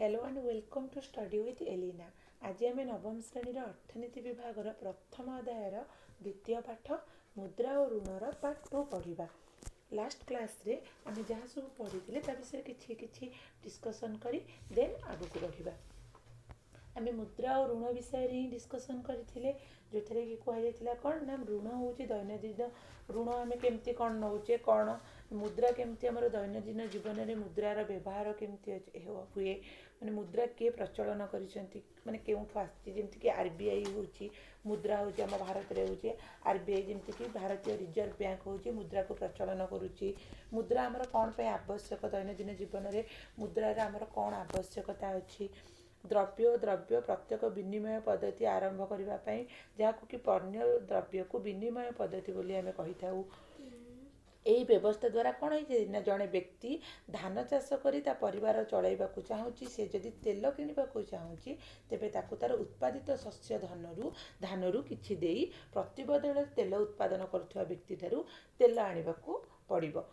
Hello and welcome to study with Elina. आज आम नवम श्रेणी अर्थनीति विभाग प्रथम अध्यायर द्वितीय पाठ मुद्रा और ऋणर पार्ट 2 पढ़ा। लास्ट क्लास रे आम जहाँ सब पढ़ी विषय किसी डिस्कसन कर देन आगू बढ़ा। आम मुद्रा और ऋण विषय ही डिस्कसन करते जो थे कि कहला कौन ना ऋण हूँ दैनन्दिन ऋण आम केमती कौन नौचे कौन मुद्रा केमती आम दैनन्दिन जीवन में मुद्रार व्यवहार केमती हुए माने मुद्रा किए प्रचलन कर केउठू आमती आरबीआई हूँ मुद्रा हूँ आम भारत में हूँ आरबीआई जमीक भारतीय रिजर्व बैंक हूँ मुद्रा को प्रचलन करुच्ची मुद्रा आमर कौन पे आवश्यक दैनन्दिन जीवन में मुद्रार आमर कौन आवश्यकता अच्छी द्रव्य द्रव्य प्रत्येक विनिमय पद्धति आरंभ करने जहाँ कि पण्य द्रव्य को विनिमय पद्धति बोली आम कही था। यही व्यवस्था द्वारा कौन है जड़े व्यक्ति धान चाष कर परिवार चलैवा चाहूँगी से जदि तेल किणवा चाहूँगी तेरे तार उत्पादित शस्य धानरू किछि देई प्रतिबदल तेल उत्पादन करुवा व्यक्ति ठारू तेल आने पड़ो।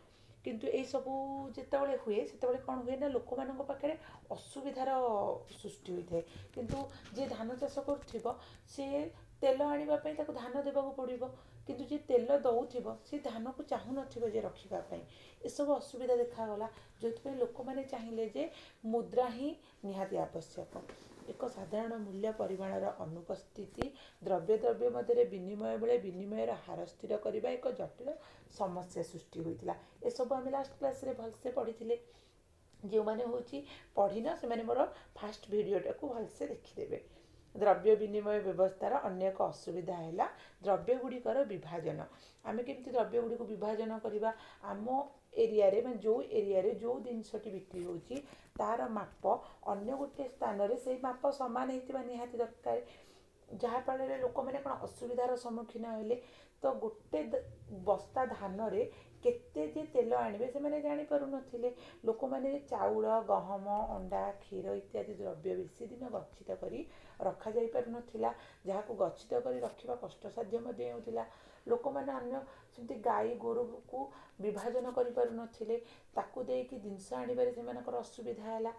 किंतु ये सबू जितेबाला हुए से कौन हुए ना लोक मान पाखे असुविधार सृष्टि होता है किंतु जी धान चाष कर तेल आने धान देवाक पड़ो किंतु जी तेल दौर सी धान को चाहू नए रखापी ये सब असुविधा देखागला जो लोक मैंने चाहिए जे मुद्रा ही निहाती आवश्यक। एक साधारण मूल्य परिमाणर अनुपस्थिति द्रव्य द्रव्य मध्य विनिमय बेले विनिमयर हार स्थिर करने एक जटिल समस्या सृष्टि होता। ये सब आम लास्ट क्लास रे भलसे पढ़ी जो मैंने हूँ पढ़िन से मोर फास्ट भिडियोटा को भलसे देखीदे। द्रव्य विनिमय व्यवस्थार अन्य एक असुविधा है द्रव्य गुड़िकर विभाजन। आम केमती द्रव्य गुड़ी को विभाजन करवा आम एरिया रे जो एरिया रे जो जिनसटी बिक्री होची तार माप अन्य गोटे स्थान रे से माप सामान होता निहाती दरकार जहाँफल लोक मैंने कौन असुविधार सम्मुखीन हेले तो गोटे बस्ता धान रे केते जे तेल आनिबे से मैंने जानी पारु नथिले। लोक मैंने चाउल गहम अंडा क्षीर इत्यादि द्रव्य बेसी दिन गच्छित करी रखा जाई पारु नथिला जहाँ को गच्छित करी रखिबा कष्टसाध्य मध्य होउतिला। लोक मैंने अन्य सेमती गाई गोरु को विभाजन करि पारु नथिले ताकू देकी जिनस आनिबारे सेमानकर असुविधा हैला।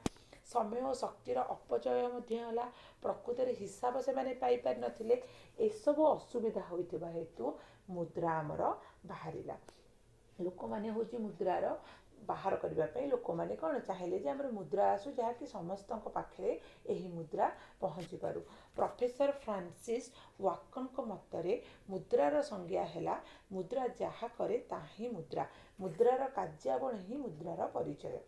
समय और शक्तिर अपचय है प्रकृत हिसाब से मैंने पाइपार नथिले ए सब असुविधा होइतिबा हेतु मुद्रा आमर बाहरिला। लोक मैंने हूँ मुद्रार बाहर करने लोक मैंने कौन चाहिए जे आमर मुद्रा आसू जहाँकि समस्त पाखे यही मुद्रा पहुँची पारू। प्रोफेसर फ्रांसिस वाकन मतरे मुद्रार संज्ञा है मुद्रा जहाँ करे ताही मुद्रा मुद्रार कार्यावल ही मुद्रार परिचय।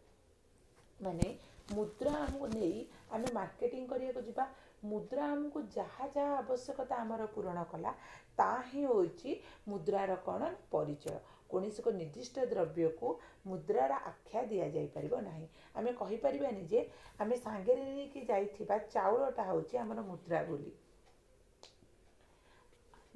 माने मुद्रा आमको नहीं आम मार्केटिंग करने को मुद्रा आमको जहाँ जहाँ आवश्यकता आमर पूरण कला ताही होची मुद्रार कौन परिचय। कौन एक निर्दिष्ट द्रव्य को मुद्रार आख्या दि जाई परिबो नाही। आमे कहि परिबानी जे आमे सांगे लेके जाइथिबा चाउलटा होची आमर मुद्रा बोली।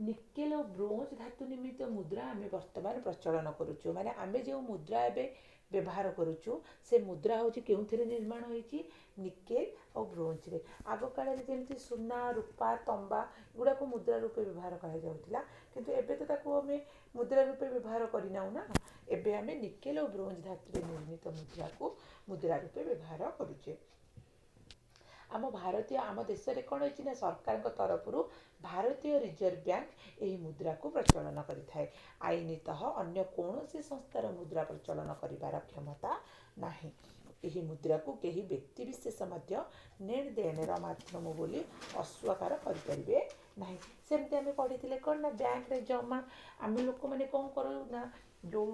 निकेल और ब्रोंज धातु निमित्त मुद्रा आम बर्तमान प्रचलन करुचु माने आमे जो मुद्रा एबे व्यवहार करुचु से मुद्रा होची केउथिरे निर्माण होईची निकेल और ब्रोंज रे। आग काल रे जेमती सुना रूपा तंबा गुड़ा को मुद्रा रूपे व्यवहार करा जाउतिला किंतु एबे तो ताको आमे मुद्रा रूपे व्यवहार करिनाउ ना एबे आमे निकेल और ब्रोंज धातु रे निर्मित मुद्रा को मुद्रा रूपे व्यवहार करुचे। आम भारतीय आम देश में कौन है सरकार तरफ भारतीय रिजर्व बैंक यही मुद्रा को प्रचलन करें। आईनीतः अन्य कौन संस्थार मुद्रा प्रचलन कर क्षमता नहीं। यही मुद्रा को कहीं व्यक्ति विशेष नेण देणर माध्यम बोली अस्वीकार करें ना। सेमती आम पढ़ी कौन ना बैंक रे जमा आम लोक मैंने कौन करूँ ना जो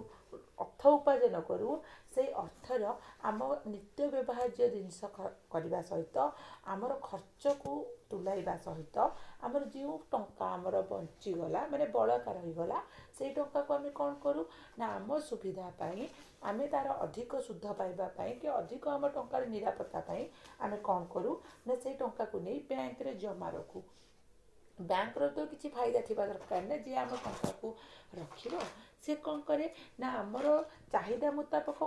अर्थ उपार्जन करूँ से अर्थर आम नित्य व्यवहार्य जिनस करने सहित आमर खर्च को तुलाइबा सहित आमर जो टंका आमर बंचीगला माने बड़का रहीगला से टंका को आम कौन करूँ ना आम सुविधा पाई आम तार अधिक सुध पाइबा कि अधिक आम टंकार निरापत्ता पाई आम कौन करूँ ना से टंका को नहीं बैंक रे जमा रखू। ବ୍ୟାଙ୍କର ତ କିଛି ଫାଇଦା ଥିବା ଦରକାର ନା, ଯିଏ ଆମ ଟଙ୍କାକୁ ରଖିବ ସେ କ'ଣ କରେ ନା ଆମର ଚାହିଦା ମୁତାବକ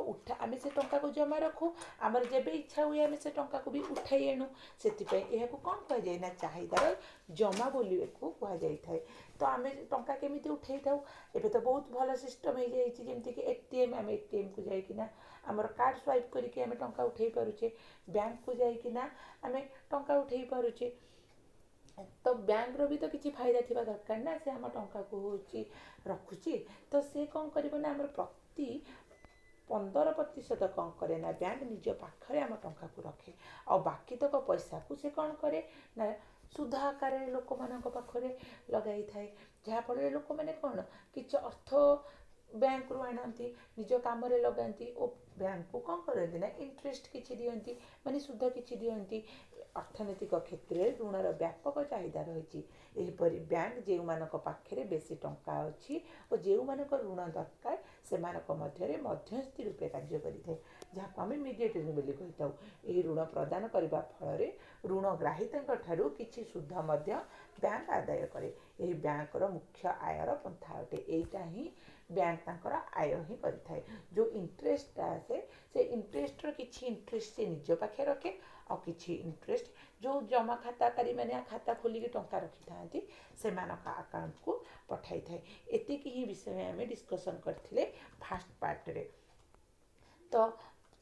ଆମେ ସେ ଟଙ୍କାକୁ ଜମା ରଖୁ, ଆମର ଯେବେ ଇଚ୍ଛା ହୁଏ ଆମେ ସେ ଟଙ୍କାକୁ ବି ଉଠାଇ ଆଣୁ। ସେଥିପାଇଁ ଏହାକୁ କ'ଣ କୁହାଯାଏ ନା ଚାହିଦାର ଜମା ବୋଲିବାକୁ କୁହାଯାଇଥାଏ। ତ ଆମେ ଟଙ୍କା କେମିତି ଉଠାଇଥାଉ? ଏବେ ତ ବହୁତ ଭଲ ସିଷ୍ଟମ୍ ହେଇଯାଇଛି, ଯେମିତିକି ଏଟିଏମ୍, ଆମେ ଏଟିଏମ୍କୁ ଯାଇକିନା ଆମର କାର୍ଡ଼ ସ୍ୱାଇପ୍ କରିକି ଆମେ ଟଙ୍କା ଉଠାଇ ପାରୁଛେ, ବ୍ୟାଙ୍କକୁ ଯାଇକିନା ଆମେ ଟଙ୍କା ଉଠାଇ ପାରୁଛେ। ତ ବ୍ୟାଙ୍କର ବି ତ କିଛି ଫାଇଦା ଥିବା ଦରକାର ନା, ସେ ଆମ ଟଙ୍କାକୁ ହେଉଛି ରଖୁଛି, ତ ସେ କ'ଣ କରିବ ନା ଆମର ପ୍ରତି 15% କ'ଣ କରେ ନା ବ୍ୟାଙ୍କ ନିଜ ପାଖରେ ଆମ ଟଙ୍କାକୁ ରଖେ, ଆଉ ବାକିତକ ପଇସାକୁ ସେ କ'ଣ କରେ ନା ସୁଧ ଆକାରରେ ଲୋକମାନଙ୍କ ପାଖରେ ଲଗାଇଥାଏ। ଯାହାଫଳରେ ଲୋକମାନେ କ'ଣ କିଛି ଅର୍ଥ ବ୍ୟାଙ୍କରୁ ଆଣନ୍ତି, ନିଜ କାମରେ ଲଗାନ୍ତି ଓ ବ୍ୟାଙ୍କକୁ କ'ଣ କରନ୍ତି ନା ଇଣ୍ଟରେଷ୍ଟ କିଛି ଦିଅନ୍ତି, ମାନେ ସୁଧ କିଛି ଦିଅନ୍ତି। ଅର୍ଥନୈତିକ କ୍ଷେତ୍ରରେ ଋଣର ବ୍ୟାପକ ଚାହିଦା ରହିଛି। ଏହିପରି ବ୍ୟାଙ୍କ ଯେଉଁମାନଙ୍କ ପାଖରେ ବେଶୀ ଟଙ୍କା ଅଛି ଓ ଯେଉଁମାନଙ୍କ ଋଣ ଦରକାର ସେମାନଙ୍କ ମଧ୍ୟରେ ମଧ୍ୟସ୍ଥି ରୂପେ କାର୍ଯ୍ୟ କରିଥାଏ, ଯାହାକୁ ଆମେ ମିଡିଏଟର ବୋଲି କହିଥାଉ। ଏହି ଋଣ ପ୍ରଦାନ କରିବା ଫଳରେ ଋଣ ଗ୍ରାହୀତାଙ୍କ ଠାରୁ କିଛି ସୁଧ ମଧ୍ୟ ବ୍ୟାଙ୍କ ଆଦାୟ କରେ। ଏହି ବ୍ୟାଙ୍କର ମୁଖ୍ୟ ଆୟର ପନ୍ଥା ଅଟେ। ଏଇଟା ହିଁ ବ୍ୟାଙ୍କ ତାଙ୍କର ଆୟ ହିଁ କରିଥାଏ। ଯେଉଁ ଇଣ୍ଟରେଷ୍ଟଟା ଆସେ ସେ ଇଣ୍ଟରେଷ୍ଟର କିଛି ଇଣ୍ଟରେଷ୍ଟ ସେ ନିଜ ପାଖେ ରଖେ, ଆଉ କିଛି ଇଣ୍ଟରେଷ୍ଟ ଯେଉଁ ଜମା ଖାତାକାରୀମାନେ ଖାତା ଖୋଲିକି ଟଙ୍କା ରଖିଥାନ୍ତି ସେମାନଙ୍କ ଆକାଉଣ୍ଟକୁ ପଠାଇଥାଏ। ଏତିକି ହିଁ ବିଷୟ ଆମେ ଡିସ୍କସନ୍ କରିଥିଲେ ଫାର୍ଷ୍ଟ ପାର୍ଟରେ। ତ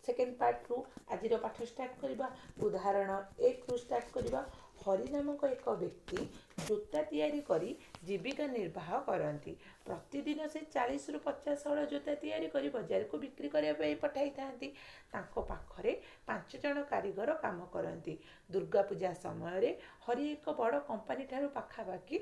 ସେକେଣ୍ଡ ପାର୍ଟରୁ ଆଜିର ପାଠ ଷ୍ଟାର୍ଟ କରିବା। ଉଦାହରଣ 1ରୁ ଷ୍ଟାର୍ଟ କରିବା। ହରି ନାମକ ଏକ ବ୍ୟକ୍ତି ଜୋତା ତିଆରି କରି ଜୀବିକା ନିର୍ବାହ କରନ୍ତି। ପ୍ରତିଦିନ ସେ 40ରୁ 50 ହଳ ଜୋତା ତିଆରି କରି ବଜାରକୁ ବିକ୍ରି କରିବା ପାଇଁ ପଠାଇଥାନ୍ତି। ତାଙ୍କ ପାଖରେ 5 ଜଣ କାରିଗର କାମ କରନ୍ତି। ଦୁର୍ଗା ପୂଜା ସମୟରେ ହରି ଏକ ବଡ଼ କମ୍ପାନୀ ଠାରୁ ପାଖାପାଖି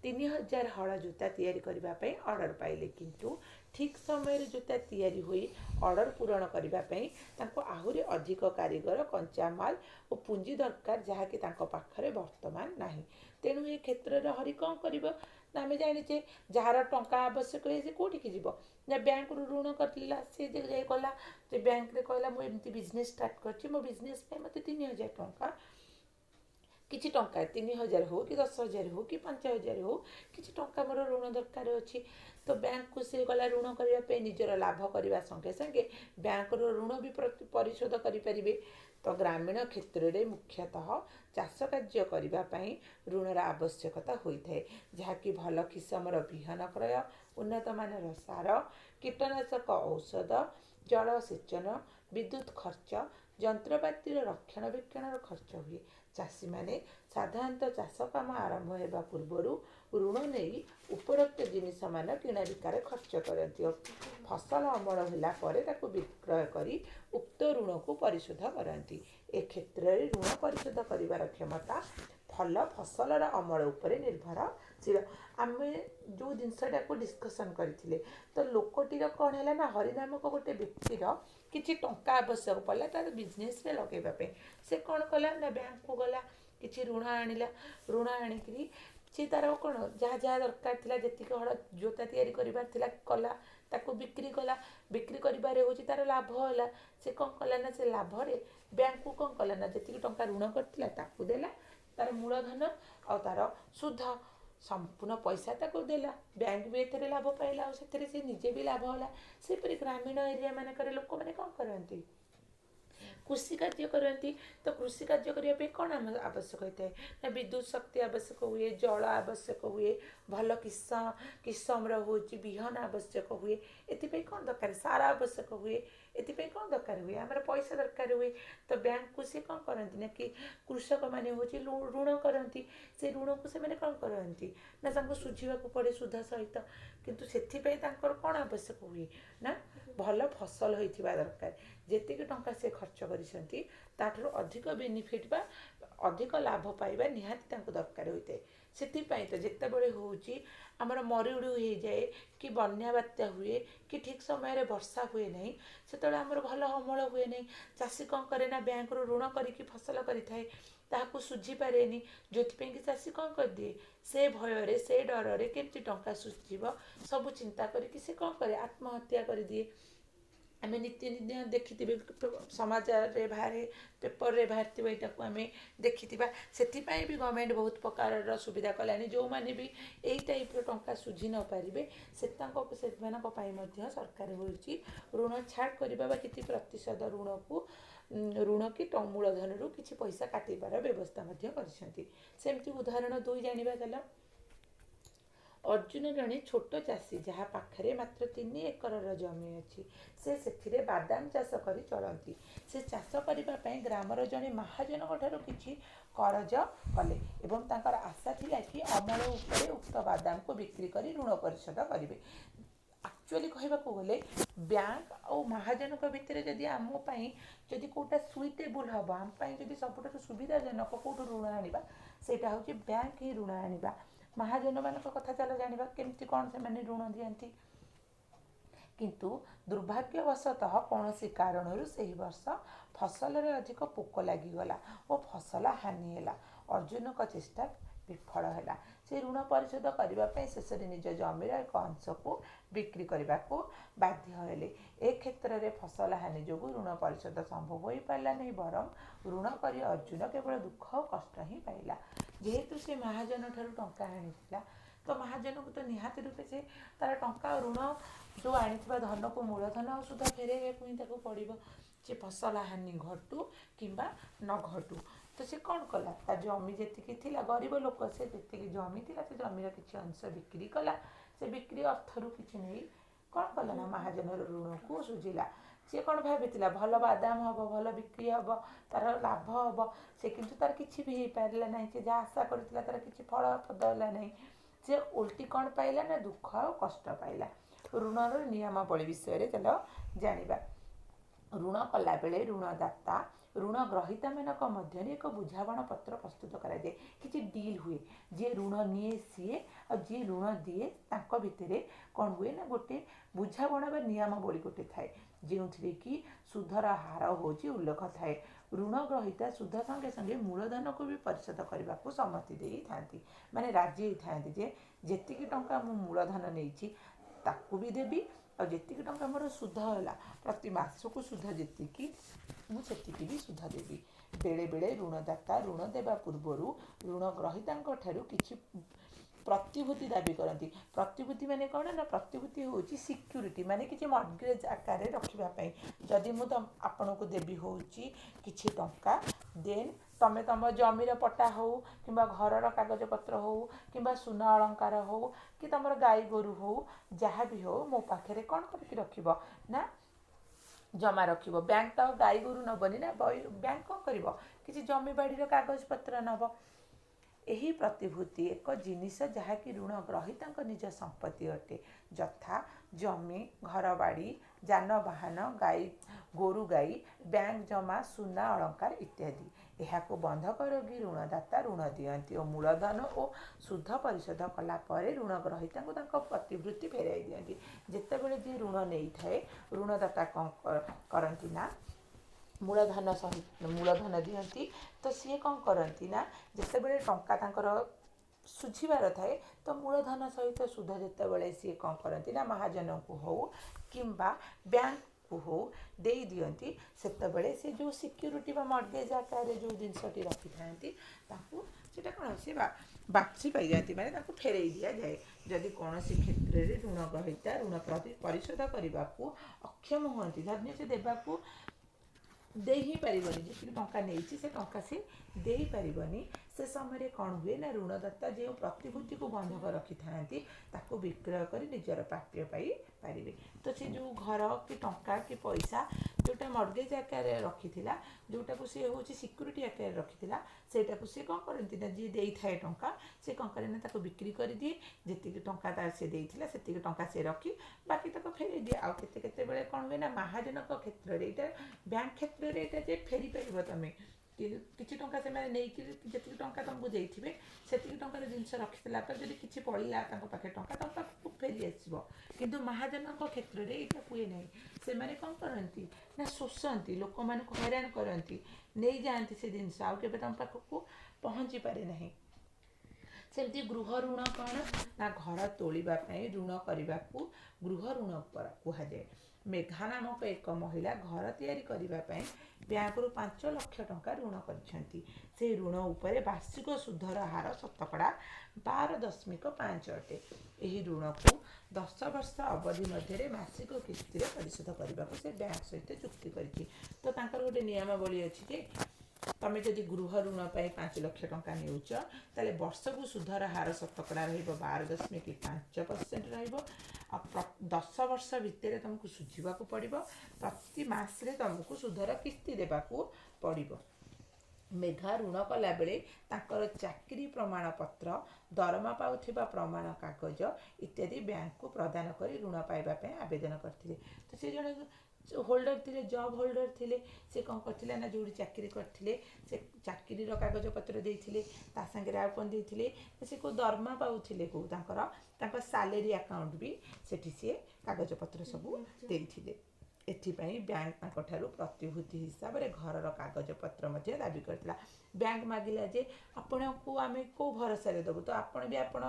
3000 ହଳ ଜୋତା ତିଆରି କରିବା ପାଇଁ ଅର୍ଡ଼ର ପାଇଲେ, କିନ୍ତୁ ଠିକ୍ ସମୟରେ ଜୋତା ତିଆରି ହୋଇ ଅର୍ଡ଼ର ପୂରଣ କରିବା ପାଇଁ ତାଙ୍କୁ ଆହୁରି ଅଧିକ କାରିଗର, କଞ୍ଚାମାଲ ଓ ପୁଞ୍ଜି ଦରକାର, ଯାହାକି ତାଙ୍କ ପାଖରେ ବର୍ତ୍ତମାନ ନାହିଁ। ତେଣୁ ଏ କ୍ଷେତ୍ରରେ ହରି କ'ଣ କରିବ ନା ଆମେ ଜାଣିଛେ ଯାହାର ଟଙ୍କା ଆବଶ୍ୟକ ହୁଏ ସେ କେଉଁଠିକି ଯିବ ନା ବ୍ୟାଙ୍କରୁ ଋଣ କରିଲା। ସେ ଯାଇ କଲା ଯେ ବ୍ୟାଙ୍କରେ କହିଲା ମୁଁ ଏମିତି ବିଜନେସ୍ ଷ୍ଟାର୍ଟ କରିଛି, ମୋ ବିଜନେସ୍ ପାଇଁ ମୋତେ 3000 ଟଙ୍କା, କିଛି ଟଙ୍କା 3000 ହେଉ କି 10,000 ହେଉ କି 5,000 ହେଉ କିଛି ଟଙ୍କା ମୋର ଋଣ ଦରକାର ଅଛି। ତ ବ୍ୟାଙ୍କକୁ ସେ ଗଲା ଋଣ କରିବା ପାଇଁ। ନିଜର ଲାଭ କରିବା ସଙ୍ଗେ ସଙ୍ଗେ ବ୍ୟାଙ୍କର ଋଣ ବି ପରିଶୋଧ କରିପାରିବେ। ତ ଗ୍ରାମୀଣ କ୍ଷେତ୍ରରେ ମୁଖ୍ୟତଃ ଚାଷ କାର୍ଯ୍ୟ କରିବା ପାଇଁ ଋଣର ଆବଶ୍ୟକତା ହୋଇଥାଏ, ଯାହାକି ଭଲ କିସମର ବିହନ କ୍ରୟ, ଉନ୍ନତମାନର ସାର, କୀଟନାଶକ ଔଷଧ, ଜଳସେଚନ, ବିଦ୍ୟୁତ୍ ଖର୍ଚ୍ଚ, ଯନ୍ତ୍ରପାତିର ରକ୍ଷଣାବେକ୍ଷଣର ଖର୍ଚ୍ଚ ହୁଏ। ଚାଷୀମାନେ ସାଧାରଣତଃ ଚାଷ କାମ ଆରମ୍ଭ ହେବା ପୂର୍ବରୁ ଋଣ ନେଇ ଉପରୋକ୍ତ ଜିନିଷମାନ କିଣାବିକାରେ ଖର୍ଚ୍ଚ କରନ୍ତି ଓ ଫସଲ ଅମଳ ହେଲା ପରେ ତାକୁ ବିକ୍ରୟ କରି ଉକ୍ତ ଋଣକୁ ପରିଶୋଧ କରନ୍ତି। ଏ କ୍ଷେତ୍ରରେ ଋଣ ପରିଶୋଧ କରିବାର କ୍ଷମତା ଭଲ ଫସଲର ଅମଳ ଉପରେ ନିର୍ଭରଶୀଳ। ଆମେ ଯେଉଁ ଜିନିଷଟାକୁ ଡିସ୍କସନ୍ କରିଥିଲେ, ତ ଲୋକଟିର କ'ଣ ହେଲା ନା ହରି ନାମକ ଗୋଟେ ବ୍ୟକ୍ତିର କିଛି ଟଙ୍କା ଆବଶ୍ୟକ ପଡ଼ିଲା ତାର ବିଜନେସ୍ରେ ଲଗାଇବା ପାଇଁ। ସେ କ'ଣ କଲା ନା ବ୍ୟାଙ୍କକୁ ଗଲା, କିଛି ଋଣ ଆଣିଲା। ଋଣ ଆଣିକିରି ସେ ତାର କ'ଣ ଯାହା ଯାହା ଦରକାର ଥିଲା, ଯେତିକି ହଳ ଜୋତା ତିଆରି କରିବାର ଥିଲା କଲା, ତାକୁ ବିକ୍ରି କଲା। ବିକ୍ରି କରିବାରେ ହେଉଛି ତାର ଲାଭ ହେଲା। ସେ କ'ଣ କଲା ନା ସେ ଲାଭରେ ବ୍ୟାଙ୍କକୁ କ'ଣ କଲା ନା ଯେତିକି ଟଙ୍କା ଋଣ କରିଥିଲା ତାକୁ ଦେଲା, ତାର ମୂଳଧନ ଆଉ ତାର ସୁଧ ସମ୍ପୂର୍ଣ୍ଣ ପଇସା ତାକୁ ଦେଲା। ବ୍ୟାଙ୍କ ବି ଏଥିରେ ଲାଭ ପାଇଲା ଆଉ ସେଥିରେ ସେ ନିଜେ ବି ଲାଭ ହେଲା। ସେହିପରି ଗ୍ରାମୀଣ ଏରିଆ ମାନଙ୍କରେ ଲୋକମାନେ କ'ଣ କରନ୍ତି, କୃଷି କାର୍ଯ୍ୟ କରନ୍ତି। ତ କୃଷି କାର୍ଯ୍ୟ କରିବା ପାଇଁ କ'ଣ ଆବଶ୍ୟକ ହୋଇଥାଏ ନା ବିଦ୍ୟୁତ୍ ଶକ୍ତି ଆବଶ୍ୟକ ହୁଏ, ଜଳ ଆବଶ୍ୟକ ହୁଏ, ଭଲ କିସମର ହେଉଛି ବିହନ ଆବଶ୍ୟକ ହୁଏ। ଏଥିପାଇଁ କ'ଣ ଦରକାର, ସାର ଆବଶ୍ୟକ ହୁଏ। ଏଥିପାଇଁ କ'ଣ ଦରକାର ହୁଏ, ଆମର ପଇସା ଦରକାର ହୁଏ। ତ ବ୍ୟାଙ୍କକୁ ସେ କ'ଣ କରନ୍ତି ନା କି କୃଷକମାନେ ହେଉଛି ଋଣ କରନ୍ତି। ସେ ଋଣକୁ ସେମାନେ କ'ଣ କରନ୍ତି ନା ତାଙ୍କୁ ଶୁଝିବାକୁ ପଡ଼େ ସୁଧ ସହିତ। କିନ୍ତୁ ସେଥିପାଇଁ ତାଙ୍କର କ'ଣ ଆବଶ୍ୟକ ହୁଏ ନା ଭଲ ଫସଲ ହୋଇଥିବା ଦରକାର। ଯେତିକି ଟଙ୍କା ସେ ଖର୍ଚ୍ଚ କରିଛନ୍ତି ତାଠାରୁ ଅଧିକ ବେନିଫିଟ୍ ବା ଅଧିକ ଲାଭ ପାଇବା ନିହାତି ତାଙ୍କୁ ଦରକାର ହୋଇଥାଏ। ସେଥିପାଇଁ ତ ଯେତେବେଳେ ହେଉଛି ଆମର ମରୁଡ଼ି ହୋଇଯାଏ କି ବନ୍ୟା ବାତ୍ୟା ହୁଏ କି ଠିକ୍ ସମୟରେ ବର୍ଷା ହୁଏ ନାହିଁ, ସେତେବେଳେ ଆମର ଭଲ ଅମଳ ହୁଏ ନାହିଁ। ଚାଷୀ କ'ଣ କରେ ନା ବ୍ୟାଙ୍କରୁ ଋଣ କରିକି ଫସଲ କରିଥାଏ, ତାହାକୁ ଶୁଝିପାରେନି। ଯେଉଁଥିପାଇଁ କି ଚାଷୀ କ'ଣ କରିଦିଏ, ସେ ଭୟରେ ସେ ଡରରେ କେମିତି ଟଙ୍କା ଶୁଝିବ ସବୁ ଚିନ୍ତା କରିକି ସେ କ'ଣ କରେ ଆତ୍ମହତ୍ୟା କରିଦିଏ। आम नीतिदिन देखि समाचार बाहर पेपर रे बाहर यहाँ आम देखि से भी गवर्नमेंट बहुत प्रकार सुविधा कलानी जो मैंने भी यही टाइप टंका सुझी न पारे से सरकार होची ऋण छाड़ करने किसी प्रतिशत ऋण को ऋण कि मूलधन रु किसी पैसा काटिबार व्यवस्था करमती उदाहरण 2 जानिबा चल अर्जुन जड़े छोट चाषी जहाँ पाखे मात्र 3 एकर जमी अच्छी से बादाम चाष कर चलती से चाष करने ग्रामर जड़े महाजन किसी करज कले एवं तांकर आशा थिला कि अमल उपरे उक्त बादाम को बिक्री कर ऋण परिशोध करेंगे। एक्चुअली कहवाक गले बैंक और महाजन भितर जदि आमपाई जदि कौटा सुइटेबुल हम आम जदि सबुठ सुविधाजनक कौटू ऋण आना से बैंक ही ऋण आना महाजन मान कथा चल जाना केमती कौन से ऋण दियंती किंतु दुर्भाग्यवशतः कौन सी कारण से वर्ष फसल रे अधिक पोक लगिगला और फसल हानि है। अर्जुन का चेष्टा विफल है से ऋण परिशोध करने शेष निज जमीर एक अंश को बिक्री करने को बाध्य हेले। ए क्षेत्र में फसल हानि जो ऋण परिशोध संभव हो पारा नहीं बरं ऋण कर अर्जुन केवल दुख और कष्ट ही पाइला जेहेतु से महाजन ठारू टंका आनीला तो महाजन को तो निहाती रूपे से तार टंका ऋण जो आनी धन को मूलधन और सुधा फेरैया ही पड़ो से फसल हानि घटू किंबा न घटू तो से कौन कला ता जमी जी गरीब लोक से जी जमी थी से जमीर किसी अंश बिक्री कला से बिक्री अर्थरू किसी नहीं कौन कला ना महाजन ऋण को सुझिला सी कौन भाई भल बादाम हम भल बिक्री हम तार लाभ हम से किंतु तार किसी भी हो पारा ना से जहाँ आशा करता तार किसी फल पदला ना से उल्टी कौन पाइला ना दुख और कष्ट पाइला। ऋणर नियमावली विषय चल जानिबा ऋण कला बेले ऋणदाता ऋण ग्रहीता मानक मध्य एक बुझावण पत्र प्रस्तुत कराए किसी डील हुए जी ऋण निए सी और जी ऋण दिए तांको भितरे कौन हुए ना गोटे बुझावण बा नियमावली गोटे थाए जो कि सुधर हार होची उल्लेख थाए ऋण ग्रहीता सुध संगे संगे मूलधन को भी परिशोध करने को सम्मति दे था माने राजी होती जे जेतिकी टंका मु मूलधन नहीं ताकू भी देवी और जी टंका मोर सुध है प्रति मास को सुध जी मुझे भी सुध देवी बेले बेले ऋणदाता ऋण देवा पूर्वर ऋण ग्रहीता कि प्रतिभूति दाबी करती प्रतिभूति माने कौन ना प्रतिभूति हूँ सिक्यूरीटी माने किसी मर्गेज आकार रखापी जदि मुझे आपण को देवी हूँ किसी टंका देन तमें तुम जमीर पट्टा हो कि घर कागज पत्र हो कि सुना अलंकार हो कि तुम गाई गोरु हो जहाँ भी हो मो पाखे कौन करके रखिब ना जमा रखिब बैंक तो गाई गोरु नबनी ना बैंक कौन कर किसी जमी बाड़ी कागज पत्र नब यही प्रतिभूति एक जिनिस जहाँकि ऋण ग्रहीता निज संपत्ति अटे जथा जमी घर बाड़ी जानवाहन गाई गोरु गाई बैंक जमा सुना अलंकार इत्यादि यहाँ बंधक रखी ऋणदाता ऋण दियंती और मूलधन और सुध परिशोध कलापर ऋण ग्रहीता को प्रतिभूति फेराई दियंती जितेबाला जी ऋण नहीं थाए ऋणदाता कौन करती ना मूलधन सहित मूलधन दियंती तो सी कौन करती ना जितेबाला टंका तांकर सुझिबार थाए तो मूलधन सहित सुध जितेबाला सी कौन करती ना महाजन को हो किंबा बैंक को हो दे दियंती सेतेबाला से जो सिक्यूरीटी बा मर्गेज आकार जो जिनसटी रखी थांती ताकू सेटा कौन से वापसी पाई जाती माने ताकू फेरई दिया जाए जदि कौन क्षेत्र में ऋण ग्रहीता ऋण परिशोध करने को अक्षम होती धन्य से देवाकू दे ही पारिबनी जी टंका नहीं से टंका से दे पारिबनी से समय कौन हुए ना ऋणदाता जो प्रतिभूति को बंधक रखी था विक्रय कर निजर प्राप्य पाई पारे तो से जो घर कि टंका कि पैसा जोटा मर्गेज आकार रखी जोटा को सी हूँ सिक्यूरीटी आकार रखी सेटा को सी कौन करती ना जी दे थाए टंका से कौन करे बिक्री कर दिए जी टंका तार से देता से टंका से रखी बाकी तक फेर दिए आउ के कौन हुए ना महाजन क्षेत्र में यहाँ बैंक क्षेत्र में यहाँ जे फेरी पार तुम किसी टंका से नहीं जी टंका तुमको देते से टंकार जिनस रखीला जब किसी पड़ा पाखे टंका तुम पाक फेरी आसो कि महाजन क्षेत्र में यहाँ हुए ना से कौन करती ना शोषती लोक मान हैरान करती नहीं जाती से जिनस आउ के तुम पाखक पहुँची पारे ना सेमती गृह ऋण कौन ना घर तोड़ापी ऋण करने को गृह ऋण कहुए मेघा नामक एक महिला घर तैयारी करने ब्यांकरू 5 लाख टंका ऋण कर ऋण उपरे वार्षिक सुधर हार शतकड़ा 12.5 अटे। यह ऋण को 10 वर्ष अवधि मध्य मासिक किस्ती परिशोध करने को से बैंक सहित चुक्ति करी। तो तांकर गोटे नियमावली अच्छी जे तमें जदि गृह ऋण पर 5 लाख टंका नेउच ताले वर्ष को सुधर हार शतकड़ा रहिबो 12.5% 10 वर्ष भितर तुमको सुझा पड़ो। प्रति मासरे तुमको सुधर किस्ती देवाकू पड़ो। मेघा ऋण कला बेले तांकर चाकरी प्रमाण पत्र दरमा पाउथिबा प्रमाण कागज इत्यादि बैंक को प्रदान कर ऋण पाइबा आवेदन करथिले। तो से जने होल्डर थिले, जॉब होल्डर थिले, से कौन करथिले ना जोड़ी चाकरी करथिले से चाकरी रो कागज पत्र देथिले ता संगे आ कोन देथिले से को दरमा पाउथिले को तांकर सैलरी अकाउंट भी सेठी से कागज पत्र सब देथिले। एथिपाई बैंक तांकठारु प्रतिभूति हिसाब रे घरर कागज पत्र मध्ये दाबी करथिला। बैंक मागिला जे आपण को आमे को भरोसा रे दबो तो आपण भी आपण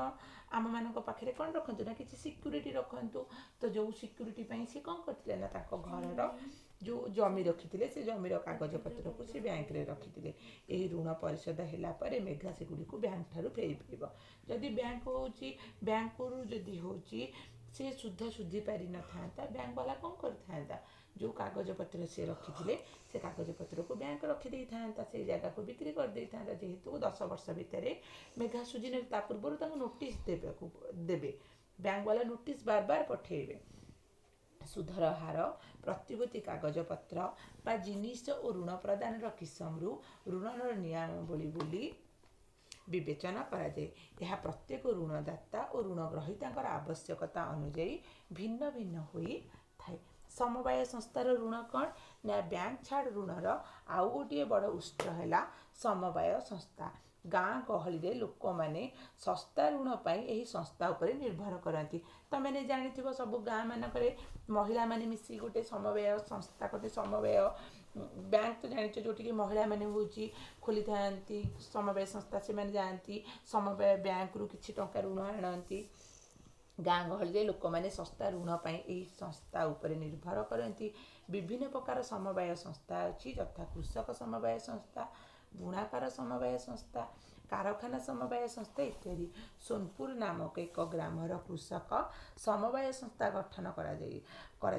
आम मानक पाखरे कोन रखंतु ना किछि सिक्यूरिटी रखंतु। तो जो सिक्यूरिटी पई से कोन करथिले ना ताको घरर जो जमी रखिथिले से जमीर कागज पत्र को से बैंक रे रखिथिले। एही ऋण परिशोध हैला परे मेघा से गुडी को बैंक ठारु फेरी पड़िबो। जदि बैंक होची बैंक रु जदि होची से शुद्ध शुद्धि पारि न था बैंक वाला कौन कर जो कागज पत्र से रखी से कागज पत्र को बैंक रखी था से जगह को बिक्री कर दे था जेहेतु 10 वर्ष भितर मेघा सुझी ना पूर्व नोटिस देवे बैंक वाला नोटिस बार बार पठेबे। सुधर हार प्रतिभूति कागज पत्र बा जिनिस और ऋण प्रदान किसम ऋणर नियमावली बोली विवेचना करा जाए। यह प्रत्येक ऋणदाता और ऋण ग्रहीता आवश्यकता अनुଯାयी भिन्न भिन्न होई थाए। समवाय संस्थार ऋण कौन ना बैंक छाड़ ऋणर आउ गोटे बड़ उत्स है समवाय संस्था। गाँ गहली रे लोक माने सस्ता ऋण पाई एही संस्था उपरे निर्भर करती। तमें जानी सब गाँ मानक महिला माने मिसी गोटे समवाय संस्था गोटे समवाय बैंक तो जानी जो महिला मैंने हूँ खोली था समवाय संस्था से मैंने जाती समवाय बैंक रु किछि टंका ऋण आनती। गाँ गहली लोक मैंने सस्ता ऋण पाई एही संस्था उपरे निर्भर करती। विभिन्न प्रकार समवाय संस्था अच्छी यथा कृषक समवाय संस्था, बुणाकार समवाय संस्था, कारखाना समवाय संस्था इत्यादि। सोनपुर नामक एक ग्रामर कृषक समवाय संस्था गठन करा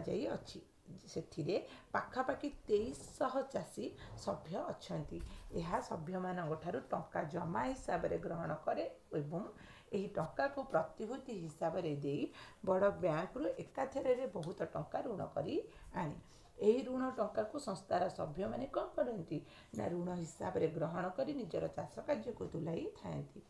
जाई अछि। सेथिरे पाखापाखि 2300 चाषी सभ्य अछंती। यह सभ्य मानक ठारू टंका जमा हिसाब रे ग्रहण करे एवं एही टंका को प्रतिभूति हिसाब रे देई बड़ बैंक रु एकाथरे रे बहुत टंका ऋण करी आनी। एही ऋण टंका को संस्थार सभ्य माने कौन करती ना ऋण हिसाब रे ग्रहण करी निजर चाष कार्य को तुलाई थांती।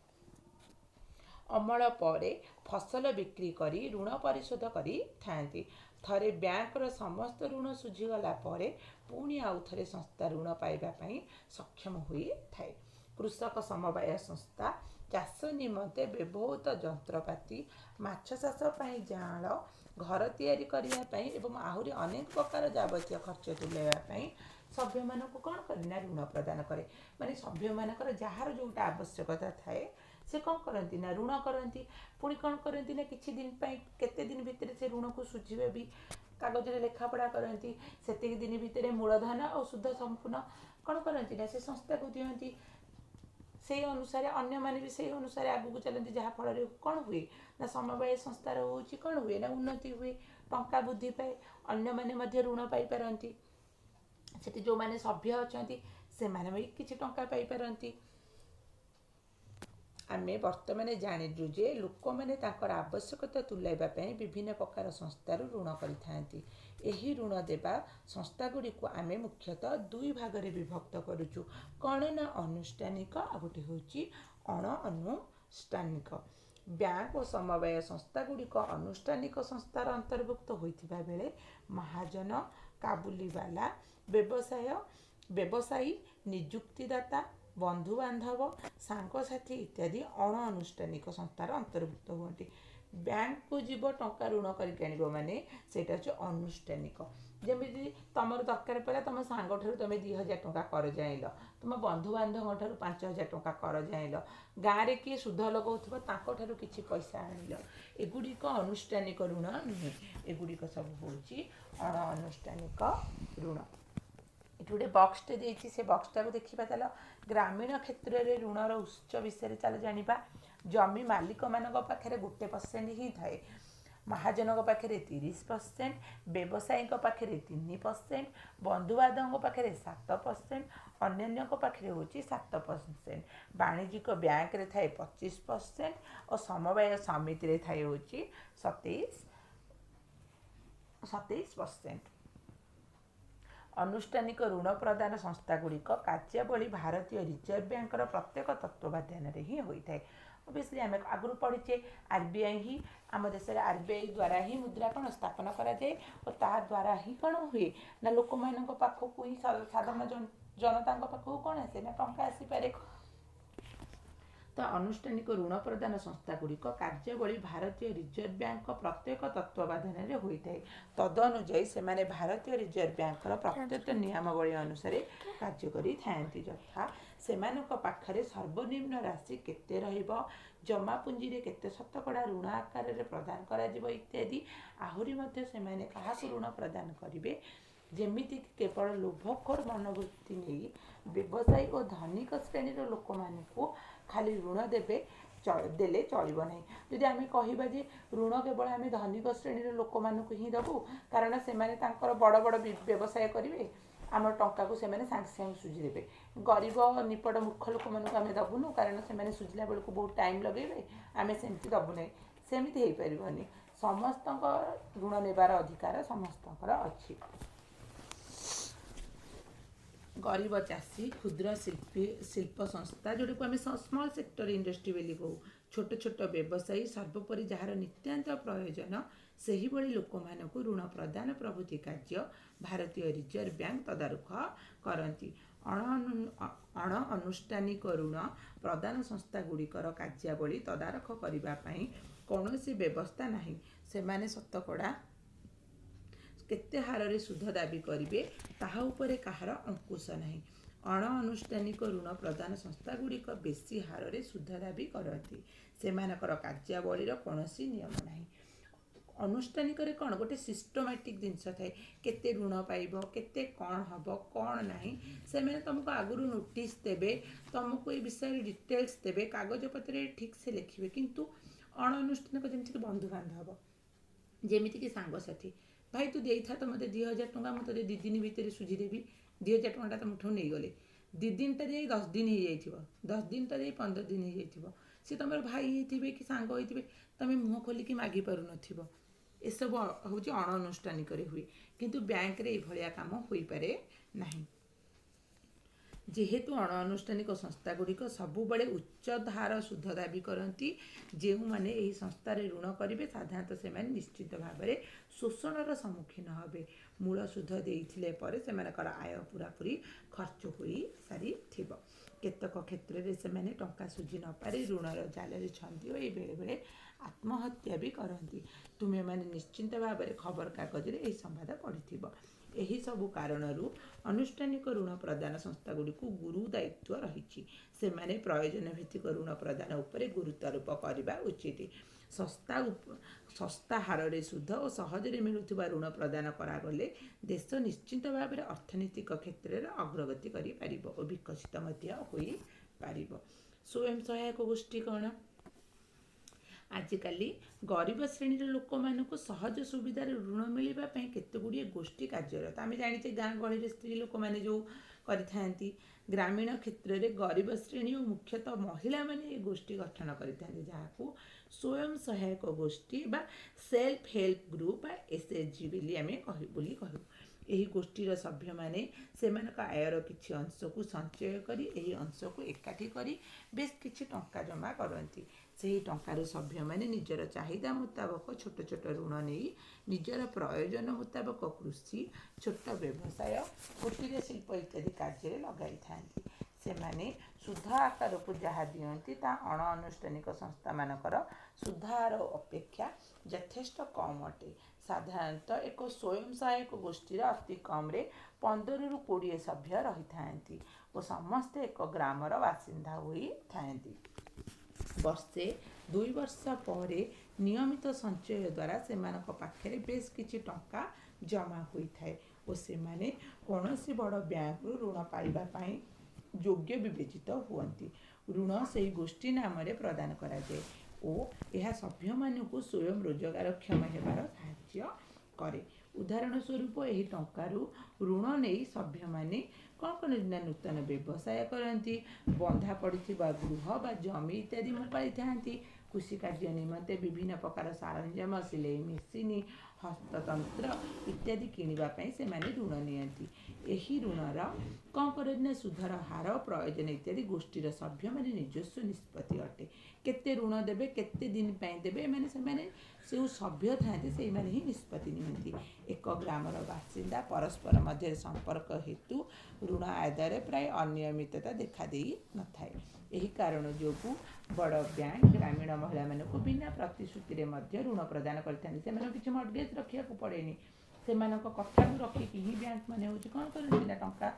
अमल परे फसल बिक्री करी ऋण परिशोध करी थांती। थरे बैंक रो समस्त ऋण सुझीगला परे पुणी आउ थरे संस्था ऋण पाइबा पई सक्षम होई थाए। कृषक समवाय संस्था चाष निमंते व्यवहृत जंत्रपाति, माछ चाष पई जाल, घर तैयारी करिया पई एवं आहुरी अनेक प्रकार जावतीय खर्च तुलाइबा पई सभ्य मानक कौन करना ऋण प्रदान करे। माने सभ्य मानकर जहार जोटा आवश्यकता थाए से कौन करती ना ऋण करती। पुणी कौन करती ना किछि दिन पई केते दिन भितर से ऋण को सुझिबे भी कागज रे लेखापड़ा करती। सेतिक दिन भितर मूलधन और शुद्ध संपूर्ण कौन करती ना से संस्था को दियंती। से अनुसार अन्य माने भी से अनुसार आगु को चलती जहाँ फल कौन हुए ना समवाय संस्थार होची कौन हुए ना उन्नति हुए टंका बुद्धि पाए अन्य माने मध्य ऋण पाई पारंती। सेठी जो माने सभ्य अछंती से माने भी किछि टंका पाई पारंती। आमे वर्तमान जानिलु जे लोक मैंने आवश्यकता तुलाइबा पई विभिन्न प्रकार संस्थार ऋण करिथांती। एही ऋण देबा संस्था गुडी को आमे मुख्यतः दुई भाग रे विभक्त करूछु। कौन ना अनुष्ठानिक आ गोटे होची अण अनुष्ठानिक। बैंक और समवाय संस्था गुडी को अनुष्ठानिक संस्थार अंतर्भुक्त होइथिबा बेले महाजन, काबुलीवाला, व्यवसायी, नियुक्तिदाता, बंधु बांधव, सांगसाथी इत्यादि अण अनुष्ठानिक संस्थार अंतर्भुक्त हुअंती। बैंक को जीव टंका ऋण करके आनिब माने सेटा होचे अनुष्ठानिक। जमिति तुमर दरकार पड़ा तुम सांग ठारू तुम 2000 टंका कर जाइल, तुम बंधुबांधव ठारू 5000 टंका कर जाइल, गाँव में किए सुध लगाउथबो ताको ठारू किछि पैसा आनिल, एगुड़िक अनुष्ठानिक ऋण नुहे, एगुड़िक सब होची अण अनुष्ठानिक ऋण। ये गोटे बक्सटे देती से बक्सटा को देखा चल ग्रामीण क्षेत्र में ऋणर उत्स विषय चल जाना। जमी मालिक मान पाखे 1% ही थाए, महाजन पाखे 30%, व्यवसायी पाखे 3%, बंधुबांधव पाखे 7%, अन्य पाखे हूँ 7%, वाणिज्यिक बैंक रे थाए 25% और समवाय समिति रे थाए हूँ 27%। अनुष्ठानिक ऋण प्रदान संस्थागुड़िक कार्यावली भारतीय रिजर्व बैंक प्रत्येक तत्वावधान ही होता है। ओबियसली आम आगुरी पढ़ीचे आरबीआई ही आम देश में आरबीआई द्वारा ही मुद्रा कौन स्थापन कराए और ता द्वारा ही कौन हुए ना लोक मान पाखक ही साधारण जनता पाखक कौन आसे ना टंका आसीपे। तो अनुष्ठानिक ऋण प्रदान संस्थागुड़िक कार्यावली भारतीय रिजर्व बैंक प्रत्येक तत्वावधान होता है। तदनुजाई से भारतीय रिजर्व बैंक प्रत्येक नियमावली अनुसार कार्य करि थांती, यथा सेमानक पाखरे सर्वनिम्न राशि केते रहिबो, जमा पुंजी रे केते शतकड़ा ऋण आकार रे प्रदान करा जिवो इत्यादि। आहुरी मध्य सेमाने काहाकु ऋण प्रदान करिवे जेमिति केवल लोभखोर मनोवृत्ति नहीं व्यवसायी और धनिक श्रेणीर लोक मानू खाली ऋण देवे देले चलिबो नहीं। जदि आमे कहिबा जे ऋण केवल आमे धनिक श्रेणीर लोक मानू ही देबू कारण से बड़ बड़ व्यवसाय करेंगे आम टंका को सेमाने सांगे सांगे सुझीदेवे, गरीब निपट मूर्ख लोक मानू आमे दबुनु कारण से सुझिला बेलू बहुत टाइम लगे आमे सेमती दबु नहीं, सेमती हो पारबनी। समस्त ऋण नेबार अधिकार समस्त अच्छी। गरीब चाषी क्षुद्र शिल्प संस्था जोटा को आम स्मॉल सेक्टर इंडस्ट्री बोली कहू, छोट छोट व्यवसायी सर्वोपरि जार नित्यांत प्रयोजन सही लोक मानक ऋण प्रदान प्रभृति कार्य भारतीय रिजर्व बैंक तदारख करती। अण अनुष्ठानिक ऋण प्रदान संस्था गुड़िकर कार्यावली तदारख करने कौन व्यवस्था नहीं, सेमाने शतकड़ा केते हार रे सुध दाबी करिवे ताहा उपरे कहार अंकुश नहीं। अण अनुष्ठानिक ऋण प्रदान संस्था गुड़िक बेसी हार रे सुध दाबी करती, सेमानकर कार्यावलीर कौनसी नियम नहीं। अनुष्ठानिक कौन गोटे सिस्टमेटिक जिनस थाए केते ऋण पाइब केते कौन हम कौन नहीं से तुमको आगुरी नोटिस देवे, तुमको ये विषय डिटेल्स देवे, कागज पत्र ठीक से लिखे। किंतु अण अनुष्ठानिक जमीक बंधुबांधव जमीक सांगसाथी भाई तू दे था तो मत 2000 टंका मुझे 2 दिन भितर सुझीदेवी, 2000 टंका तो मुठू नहीं गले 2 दिन टा 10 दिन हो जाइए, 10 दिन टा 15 दिन हो जाइए, सी तुम भाई होते कि सांग होते तुम मुँह खोलिकी मागि पार न, एसबू हूँ अण अनुष्ठानिक हुए किंतु बैंक रे ये काम हो पारे नहीं। जेहेतु अण अनुष्ठानिक संस्था गुड़िक सबुबले उच्च धार सुध दाबी करती, जो मैंने यही संस्थार ऋण करेंगे साधारणतः से निश्चित भाव में शोषणर सम्मुखीन हे। मूल सुध देइथिले परे सेमानकर आय पूरापूरी खर्च हो सारी थिबो। केतक क्षेत्र में से टंका सुझी न पारे ऋणर जाल छंदी और बेले बेले आत्महत्या भी करती। तुम्हें मैंने निश्चिंत भाव में खबर कागज में यही संवाद पढ़ी। यही सबु कारणरू अनुष्ठानिक ऋण प्रदान संस्था गुड़ी को गुरु दायित्व रही, से माने प्रयोजन भित्तिक ऋण प्रदान उपरे गुरुत्वारोप करने उचित। सस्ता हार रे सुध और सहजरे मिलुथिबा ऋण प्रदान करागले देश निश्चिंत भाव में अर्थनैतिक क्षेत्र में अग्रगति करिपारिबो और विकसित मध्य होई पारिबो। स्वयं सहायक गोष्ठी कौन आजिकाली गरीब श्रेणी लोक मानक सहज सुविधार ऋण मिलवाई केते गुड़िए गोष्ठी कार्यरत। आम जाने गाँ गहली स्त्री लोक मैंने जो करती ग्रामीण क्षेत्र में गरीब श्रेणी और मुख्यतः महिला माने गोष्ठी गठन करते जहाँ स्वयं सहायक गोष्ठी बा सेल्फ हेल्प ग्रुप एसएचजी बोली कहू। यही गोष्ठीर सभ्य माने सेमानक आयर किछि अंश को संचय करी एही अंश को एकाठी करी बेस किछि टंका जमा करती। से टंकार सभ्य माने निजर चाहिदा मुताबक छोट छोट ऋण नहीं निजर प्रयोजन मुताबक कृषि छोट व्यवसाय कुटीर शिल्प इत्यादि कार्य लगाई था। ସେମାନେ ସୁଧ ଆକାରକୁ ଯାହା ଦିଅନ୍ତି ତା ଅଣ ଆନୁଷ୍ଠାନିକ ସଂସ୍ଥାମାନଙ୍କର ସୁଧ ହାର ଅପେକ୍ଷା ଯଥେଷ୍ଟ କମ୍ ଅଟେ। ସାଧାରଣତଃ ଏକ ସ୍ୱୟଂ ସହାୟକ ଗୋଷ୍ଠୀର ଅତି କମ୍ରେ 15ରୁ 20 ସଭ୍ୟ ରହିଥାନ୍ତି ଓ ସମସ୍ତେ ଏକ ଗ୍ରାମର ବାସିନ୍ଦା ହୋଇଥାନ୍ତି। ବର୍ଷେ 2 ବର୍ଷ ପରେ ନିୟମିତ ସଞ୍ଚୟ ଦ୍ୱାରା ସେମାନଙ୍କ ପାଖରେ ବେଶ କିଛି ଟଙ୍କା ଜମା ହୋଇଥାଏ ଓ ସେମାନେ କୌଣସି ବଡ଼ ବ୍ୟାଙ୍କରୁ ଋଣ ପାଇବା ପାଇଁ ଯୋଗ୍ୟ ବିବେଚିତ ହୁଅନ୍ତି। ଋଣ ସେହି ଗୋଷ୍ଠୀ ନାମରେ ପ୍ରଦାନ କରାଯାଏ ଓ ଏହା ସଭ୍ୟମାନଙ୍କୁ ସ୍ୱୟଂ ରୋଜଗାରକ୍ଷମ ହେବାର ସାହାଯ୍ୟ କରେ। ଉଦାହରଣ ସ୍ୱରୂପ ଏହି ଟଙ୍କାରୁ ଋଣ ନେଇ ସଭ୍ୟମାନେ କ'ଣ କରନ୍ତି ନା ନୂତନ ବ୍ୟବସାୟ କରନ୍ତି, ବନ୍ଧା ପଡ଼ିଥିବା ଗୃହ ବା ଜମି ଇତ୍ୟାଦି ମୁକାଳିଥାନ୍ତି, କୃଷି କାର୍ଯ୍ୟ ନିମନ୍ତେ ବିଭିନ୍ନ ପ୍ରକାର ସରଞ୍ଜାମ, ସିଲେଇ ମେସିନ, ହସ୍ତତନ୍ତ୍ର ଇତ୍ୟାଦି କିଣିବା ପାଇଁ ସେମାନେ ଋଣ ନିଅନ୍ତି। ଏହି ଋଣର କ'ଣ କରନ୍ତି ନା ସୁଧର ହାର, ପ୍ରୟୋଜନ ଇତ୍ୟାଦି ଗୋଷ୍ଠୀର ସଭ୍ୟମାନେ ନିଜସ୍ୱ ନିଷ୍ପତ୍ତି ଅଟେ। କେତେ ଋଣ ଦେବେ, କେତେ ଦିନ ପାଇଁ ଦେବେ, ସେମାନେ ଯେଉଁ ସଭ୍ୟ ଥାଆନ୍ତି ସେଇମାନେ ହିଁ ନିଷ୍ପତ୍ତି ନିଅନ୍ତି। ଏକ ଗ୍ରାମର ବାସିନ୍ଦା ପରସ୍ପର ମଧ୍ୟରେ ସମ୍ପର୍କ ହେତୁ ଋଣ ଆଦାୟରେ ପ୍ରାୟ ଅନିୟମିତତା ଦେଖାଦେଇ ନଥାଏ। ଏହି କାରଣ ଯୋଗୁଁ ବଡ଼ ବ୍ୟାଙ୍କ ଗ୍ରାମୀଣ ମହିଳାମାନଙ୍କୁ ବିନା ପ୍ରତିଶ୍ରୁତିରେ ମଧ୍ୟ ଋଣ ପ୍ରଦାନ କରିଥାନ୍ତି। ସେମାନଙ୍କୁ କିଛି ମର୍ଟଗେଜ୍ ରଖିବାକୁ ପଡ଼େନି। ସେମାନଙ୍କ କଥାକୁ ରଖିକି ହିଁ ବ୍ୟାଙ୍କ ମାନେ ହେଉଛି କ'ଣ କରନ୍ତି ନା ଟଙ୍କା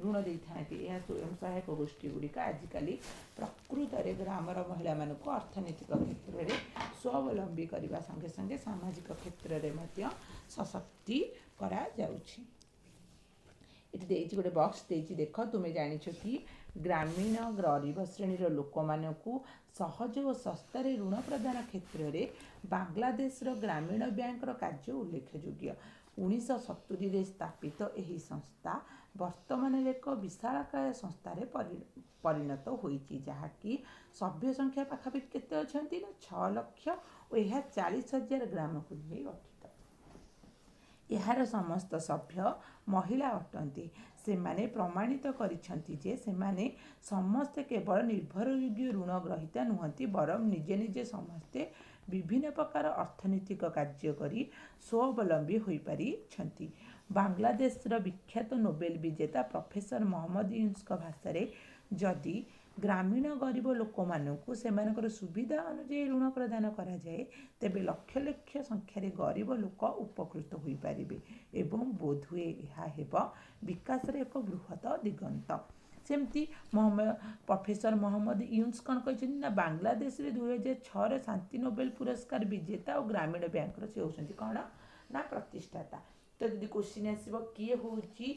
ଋଣ ଦେଇଥାନ୍ତି। ଏହା ସ୍ୱୟଂ ସହାୟକ ଗୋଷ୍ଠୀ ଗୁଡ଼ିକ ଆଜିକାଲି ପ୍ରକୃତରେ ଗ୍ରାମର ମହିଳାମାନଙ୍କୁ ଅର୍ଥନୈତିକ କ୍ଷେତ୍ରରେ ସ୍ୱାବଲମ୍ବୀ କରିବା ସଙ୍ଗେ ସଙ୍ଗେ ସାମାଜିକ କ୍ଷେତ୍ରରେ ମଧ୍ୟ ସଶକ୍ତି କରାଯାଉଛି। ଏଠି ଦେଇଛି ଗୋଟେ ବକ୍ସ ଦେଇଛି, ଦେଖ ତୁମେ ଜାଣିଛ କି ଗ୍ରାମୀଣ ଗରିବ ଶ୍ରେଣୀର ଲୋକମାନଙ୍କୁ ସହଜ ଓ ଶସ୍ତାରେ ଋଣ ପ୍ରଦାନ କ୍ଷେତ୍ରରେ ବାଂଲାଦେଶର ଗ୍ରାମୀଣ ବ୍ୟାଙ୍କର କାର୍ଯ୍ୟ ଉଲ୍ଲେଖଯୋଗ୍ୟ। 1970ରେ ସ୍ଥାପିତ ଏହି ସଂସ୍ଥା ବର୍ତ୍ତମାନରେ ଏକ ବିଶାଳକାୟ ସଂସ୍ଥାରେ ପରିଣତ ହୋଇଛି, ଯାହାକି ସଭ୍ୟ ସଂଖ୍ୟା ପାଖାପାଖି କେତେ ଅଛନ୍ତି ନା 6 ଲକ୍ଷ ଓ ଏହା 40,000 ଗ୍ରାମକୁ ନେଇ ଗଠିତ। ଏହାର ସମସ୍ତ ସଭ୍ୟ ମହିଳା ଅଟନ୍ତି। ସେମାନେ ପ୍ରମାଣିତ କରିଛନ୍ତି ଯେ ସେମାନେ ସମସ୍ତେ କେବଳ ନିର୍ଭରଯୋଗ୍ୟ ଋଣ ଗ୍ରହୀତା ନୁହନ୍ତି, ବରଂ ନିଜେ ନିଜେ ସମସ୍ତେ ବିଭିନ୍ନ ପ୍ରକାର ଅର୍ଥନୈତିକ କାର୍ଯ୍ୟ କରି ସ୍ୱାବଲମ୍ବୀ ହୋଇପାରିଛନ୍ତି। ବାଂଲାଦେଶର ବିଖ୍ୟାତ ନୋବେଲ ବିଜେତା ପ୍ରଫେସର ମହମ୍ମଦ ୟୁନୁସଙ୍କ ଭାଷାରେ, ଯଦି ଗ୍ରାମୀଣ ଗରିବ ଲୋକମାନଙ୍କୁ ସେମାନଙ୍କର ସୁବିଧା ଅନୁଯାୟୀ ଋଣ ପ୍ରଦାନ କରାଯାଏ ତେବେ ଲକ୍ଷ ଲକ୍ଷ ସଂଖ୍ୟାରେ ଗରିବ ଲୋକ ଉପକୃତ ହୋଇପାରିବେ ଏବଂ ବୋଧହୁଏ ଏହା ହେବ ବିକାଶର ଏକ ବୃହତ ଦିଗନ୍ତ। ସେମିତି ପ୍ରଫେସର ମହମ୍ମଦ ୟୁନୁସ କ'ଣ କହିଛନ୍ତି ନା ବାଂଲାଦେଶରେ 2006ର ଶାନ୍ତି ନୋବେଲ ପୁରସ୍କାର ବିଜେତା ଓ ଗ୍ରାମୀଣ ବ୍ୟାଙ୍କର ସେ ହେଉଛନ୍ତି କ'ଣ ନା ପ୍ରତିଷ୍ଠାତା। ତ ଯଦି କ୍ୱେଶ୍ଚିନ୍ ଆସିବ କିଏ ହେଉଛି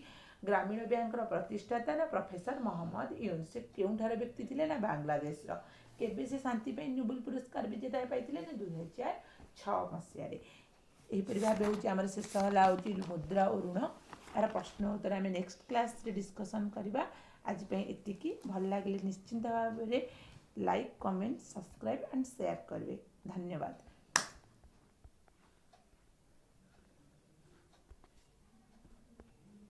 ଗ୍ରାମୀଣ ବ୍ୟାଙ୍କର ପ୍ରତିଷ୍ଠାତା ନା ପ୍ରଫେସର ମହମ୍ମଦ ୟୁନୁସ, ସେ କେଉଁଠାର ବ୍ୟକ୍ତି ଥିଲେ ନା ବାଂଲାଦେଶର। କେବେ ସେ ଶାନ୍ତି ପାଇଁ ନୋବେଲ ପୁରସ୍କାର ବିଜେତା ପାଇଥିଲେ ନା 2006 ମସିହାରେ। ଏହିପରି ଭାବେ ହେଉଛି ଆମର ଶେଷ ହେଲା ହେଉଛି ମୁଦ୍ରା ଓ ଋଣ। ଏହାର ପ୍ରଶ୍ନ ଉତ୍ତର ଆମେ ନେକ୍ସଟ କ୍ଲାସ୍ରେ ଡିସ୍କସନ୍ କରିବା। ଆଜି ପାଇଁ ଏତିକି। ଭଲ ଲାଗିଲେ ନିଶ୍ଚିନ୍ତ ଭାବରେ like, comment, subscribe and share କରିବେ। ଧନ୍ୟବାଦ।